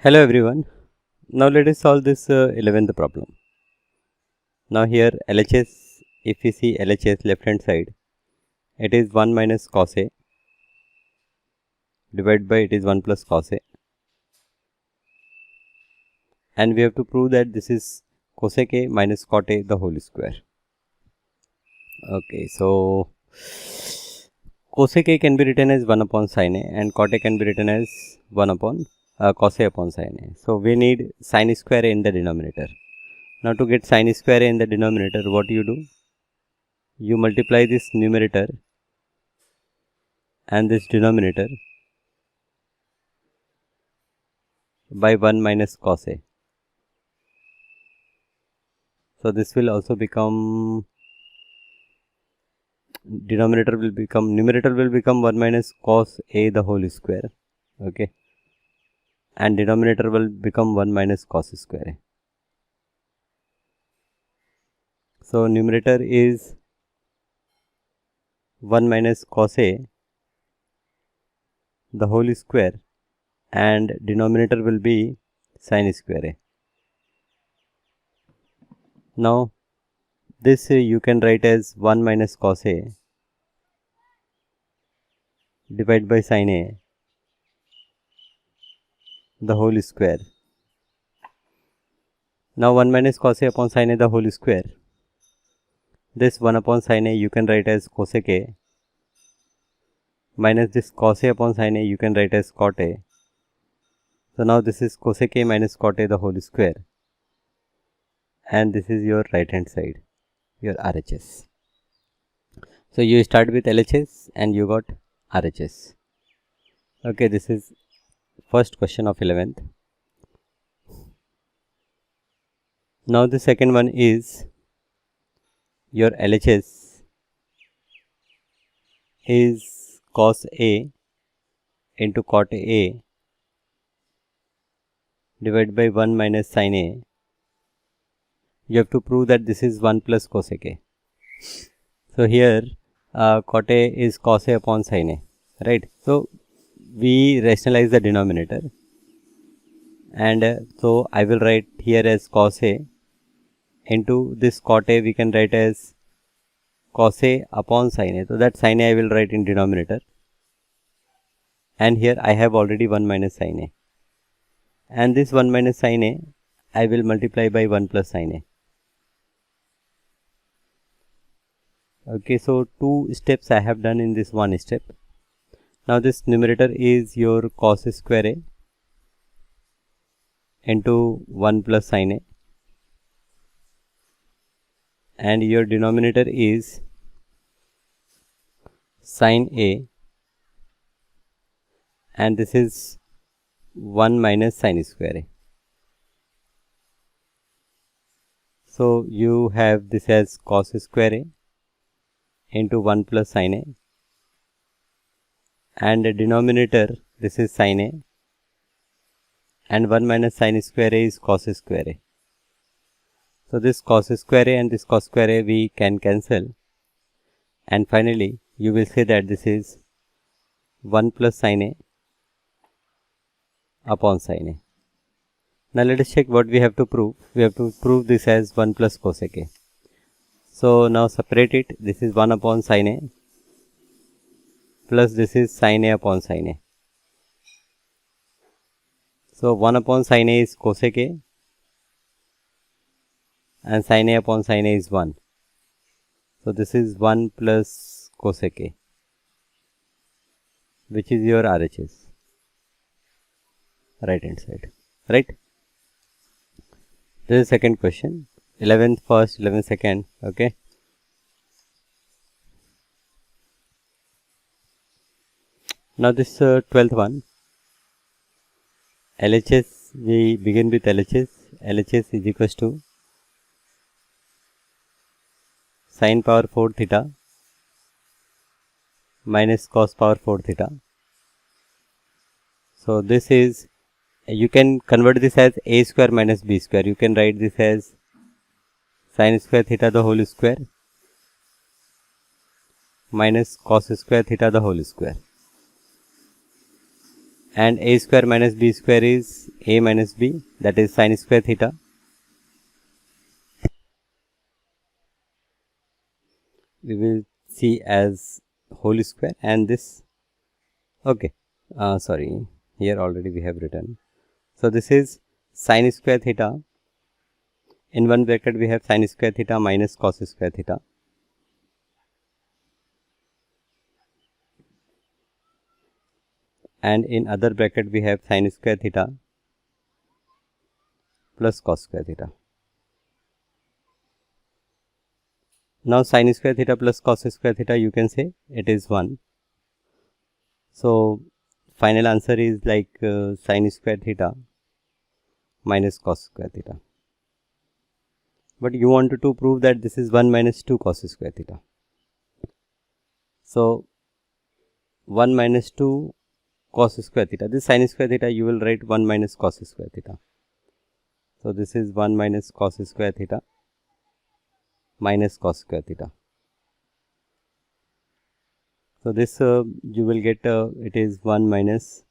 Hello everyone. Now let us solve this 11th problem. Now here LHS, if we see LHS left hand side, it is 1 minus cos A divided by it is 1 plus cos A, and we have to prove that this is cosec A minus cot A the whole square. Okay, so cosec A can be written as 1 upon sin A and cot A can be written as 1 upon cos A upon sin A. So we need sin square A in the denominator. Now to get sin square A in the denominator, what you do? You multiply this numerator and this denominator by 1 minus cos A. So this will also become, numerator will become 1 minus cos A the whole square. Okay, and denominator will become 1 minus cos square A. So numerator is 1 minus cos A the whole square and denominator will be sin square A. Now this you can write as 1 minus cos A divided by sin A the whole square. Now 1 minus cos A upon sin A the whole square. This 1 upon sin A you can write as cosec A minus this cos A upon sin A you can write as cot A. So now this is cosec A minus cot A the whole square, and this is your right hand side, your RHS. So you start with LHS and you got RHS. Okay, this is first question of 11th. Now the second one is your LHS is cos A into cot A divided by 1 minus sin A. You have to prove that this is 1 plus cosec A. So here cot A is cos A upon sin A, right? So we rationalize the denominator, and so I will write here as cos A into this cot A we can write as cos A upon sin A. So that sin A I will write in denominator, and here I have already 1 minus sin A, and this 1 minus sin A I will multiply by 1 plus sin A. Okay, so two steps I have done in this one step. Now this numerator is your cos square A into 1 plus sin A, and your denominator is sin A, and this is 1 minus sin square A. So you have this as cos square A into 1 plus sin A, and the denominator this is sin A, and 1 minus sin square A is cos square A. So this cos square A and this cos square A we can cancel, and finally you will say that this is 1 plus sin A upon sin A. Now let us check what we have to prove. We have to prove this as 1 plus cosec A. So now separate it. This is 1 upon sin A plus this is sin A upon sin A. So 1 upon sin A is cosec A and sin A upon sin A is 1. So this is 1 plus cosec A, which is your RHS, right hand side, right? This is second question, 11th first, 11th second. Okay. Now this 12th one, LHS, we begin with LHS. LHS is equals to sin power 4 theta minus cos power 4 theta. So this is, you can convert this as a square minus b square. You can write this as sin square theta the whole square minus cos square theta the whole square. And a square minus b square is a minus b, that is sin square theta. We will see as whole square, and this, okay, sorry, here already we have written. So this is sin square theta. In one bracket we have sin square theta minus cos square theta. And in other bracket we have sin square theta plus cos square theta. Now sin square theta plus cos square theta, you can say it is 1. So final answer is like sin square theta minus cos square theta. But you wanted to prove that this is 1 minus 2 cos square theta. So 1 minus 2 cos square theta, this sin square theta you will write 1 minus cos square theta. So this is 1 minus cos square theta minus cos square theta. So this you will get it is 1 minus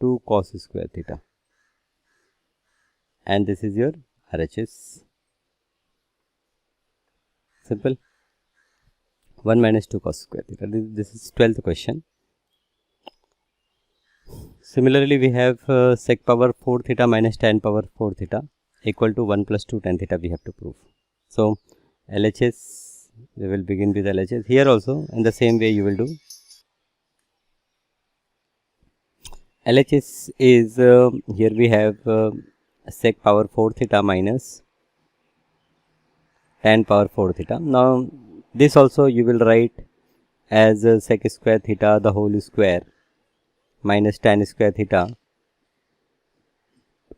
2 cos square theta, and this is your RHS. Simple. 1 minus 2 cos square theta. This is 12th question. Similarly, we have sec power 4 theta minus tan power 4 theta equal to 1 plus 2 tan theta we have to prove. So LHS, we will begin with LHS. Here also in the same way you will do. LHS is here we have sec power 4 theta minus tan power 4 theta. Now this also you will write as sec square theta the whole square minus tan square theta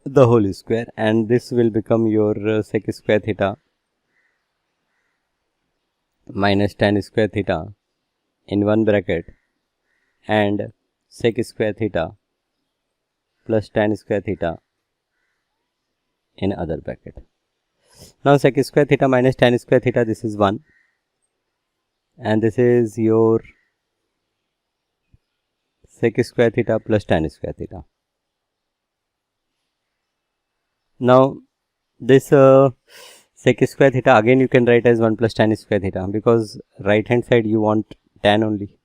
the whole square, and this will become your sec square theta minus tan square theta in one bracket and sec square theta plus tan square theta in other bracket. Now sec square theta minus tan square theta, this is 1, and this is your sec square theta plus tan square theta. Now this sec square theta again you can write as 1 plus tan square theta, because right hand side you want tan only.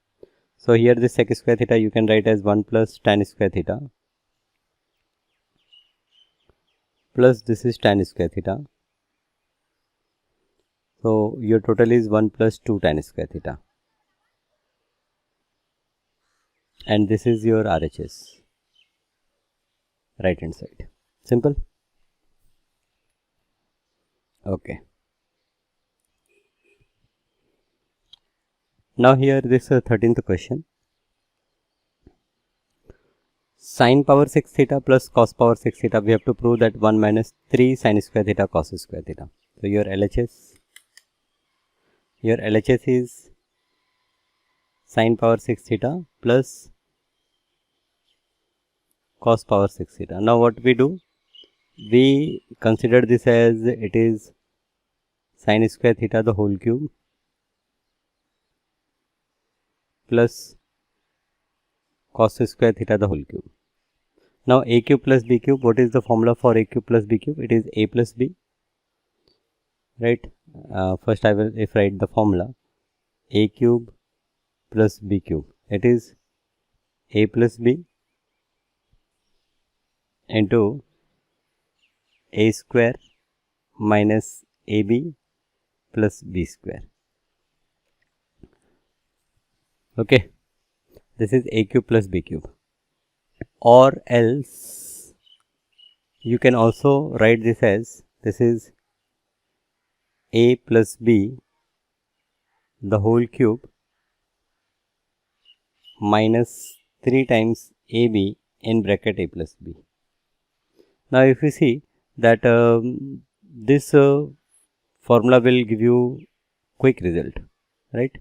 So here this sec square theta you can write as 1 plus tan square theta plus this is tan square theta. So your total is 1 plus 2 tan square theta, and this is your RHS, right hand side. Simple. Okay. Now here this 13th question. Sin power 6 theta plus cos power 6 theta, we have to prove that 1 minus 3 sin square theta cos square theta. So your LHS is sin power 6 theta plus cos power 6 theta. Now what we do? We consider this as it is sin square theta the whole cube plus cos square theta the whole cube. Now a cube plus b cube, what is the formula for a cube plus b cube? It is a plus b, right? First I will write the formula. A cube plus b cube, it is a plus b into a square minus ab plus b square. Okay, this is a cube plus b cube. Or else you can also write this as this is a plus b the whole cube minus 3 times ab in bracket a plus b. Now if you see that this formula will give you quick result, right,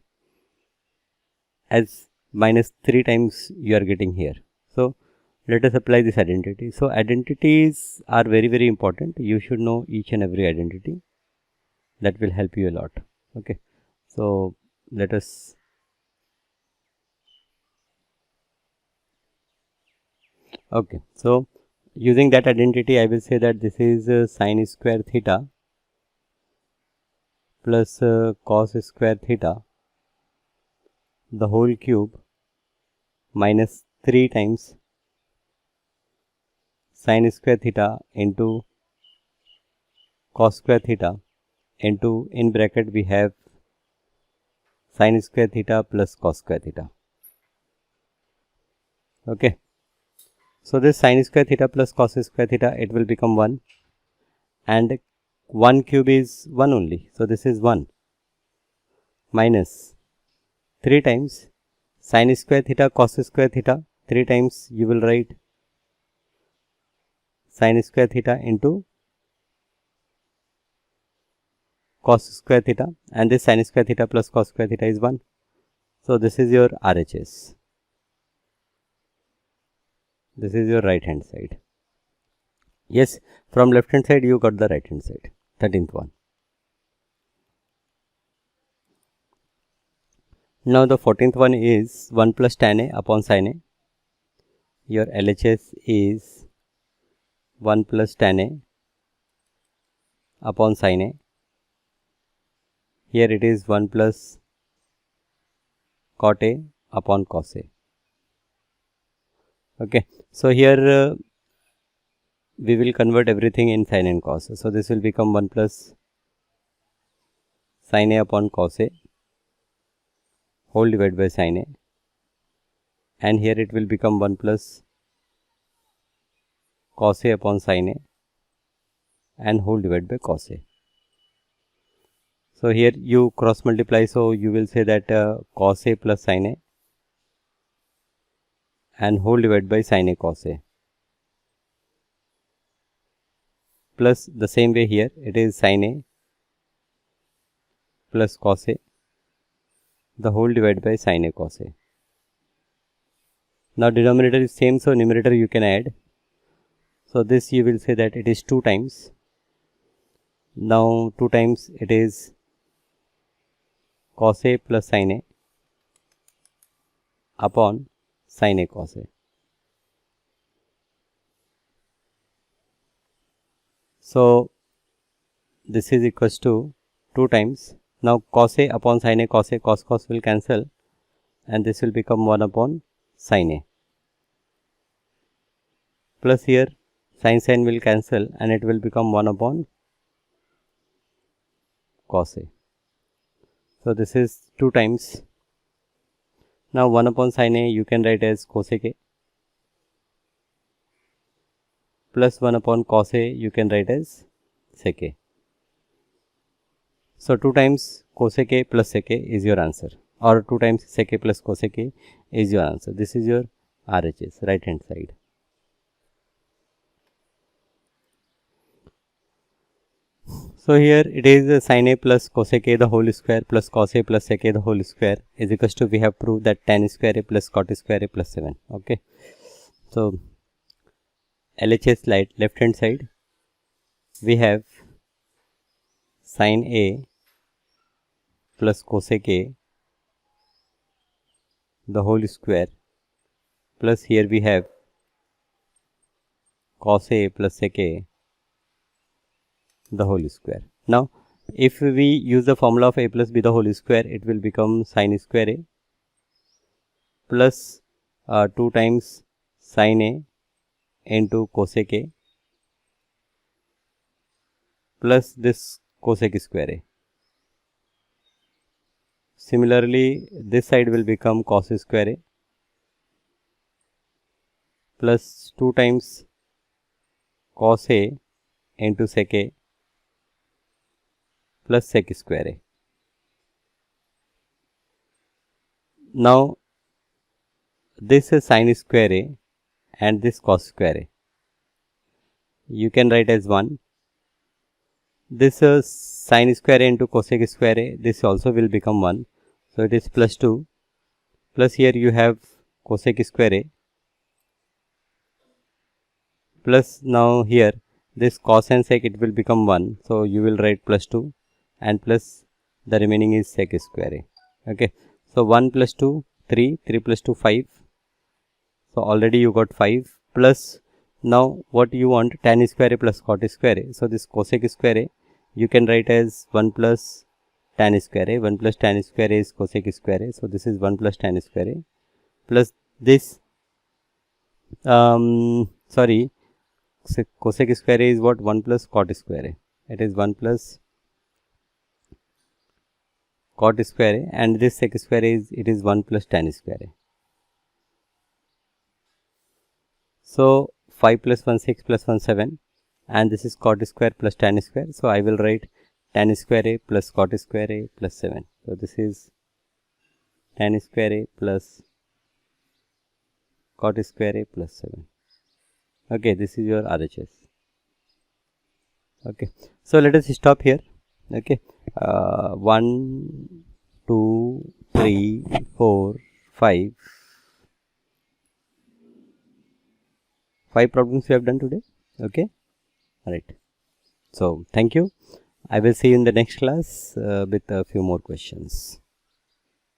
as minus 3 times you are getting here. So let us apply this identity. So identities are very, very important. You should know each and every identity. That will help you a lot. Okay, so let us Okay, so using that identity, I will say that this is sine square theta plus cos square theta, the whole cube, minus 3 times sine square theta into cos square theta into, in bracket we have sine square theta plus cos square theta. Okay, so this sine square theta plus cos square theta, it will become 1, and 1 cube is 1 only, so this is 1 minus 3 times sine square theta cos square theta, 3 times you will write sine square theta into cos square theta, and this sine square theta plus cos square theta is 1. So this is your RHS. This is your right hand side. Yes, from left hand side you got the right hand side, 13th one. Now the 14th one is 1 plus tan A upon sin A. Your LHS is 1 plus tan A upon sin A. Here it is 1 plus cot A upon cos A. Okay, so here we will convert everything in sin and cos. So this will become 1 plus sin A upon cos A whole divided by sin A, and here it will become 1 plus cos A upon sin A and whole divided by cos A. So here you cross multiply, so you will say that cos A plus sin A and whole divided by sin A cos A, plus the same way here it is sin A plus cos A, the whole divided by sin A cos A. Now denominator is same, so numerator you can add. So this you will say that it is 2 times. Now 2 times it is cos A plus sin A upon sin A cos A. So this is equals to 2 times. Now cos A upon sin A cos A, cos will cancel, and this will become 1 upon sin A, plus here sin will cancel and it will become 1 upon cos A. So this is 2 times. Now 1 upon sin A you can write as cosec A, plus 1 upon cos A you can write as sec A. So 2 times cosec A plus sec A is your answer, or 2 times sec A plus cosec A is your answer. This is your RHS, right hand side. So here it is sin A plus cosec A the whole square plus cos A plus sec A the whole square is equals to, we have proved that tan square A plus cot square A plus 7. Okay. So LHS left hand side, we have sin A plus cosec A the whole square, plus here we have cos A plus sec A the whole square. Now if we use the formula of A plus B the whole square, it will become sin square A plus 2 times sin A into cosec A plus this cosec square A. Similarly this side will become cos square A plus 2 times cos A into sec A plus sec square A. Now this is sin square A and this cos square A. You can write as 1. This sin square A into cosec square A, this also will become 1. So it is plus 2, plus here you have cosec square A, plus now here this cos and sec, it will become 1. So you will write plus 2 and plus the remaining is sec square A. Okay. So 1 plus 2, 3, 3 plus 2, 5. So already you got 5 plus now what you want, tan square A plus cot square A. So this cosec square A you can write as 1 plus tan square A. 1 plus tan square A is cosec square A. So this is 1 plus tan square A plus this sorry, cosec square A is what? 1 plus cot square A. It is 1 plus cot square A, and this sec square A is, it is 1 plus tan square A. So 5 plus 1 6 plus 1 7, and this is cot square plus tan square. So I will write tan square A plus cot square A plus 7. So this is tan square A plus cot square A plus 7. Okay, this is your RHS. Okay, so let us stop here. Okay, 1 2 3 4 5 problems we have done today. Okay, all right. So thank you. I will see you in the next class with a few more questions.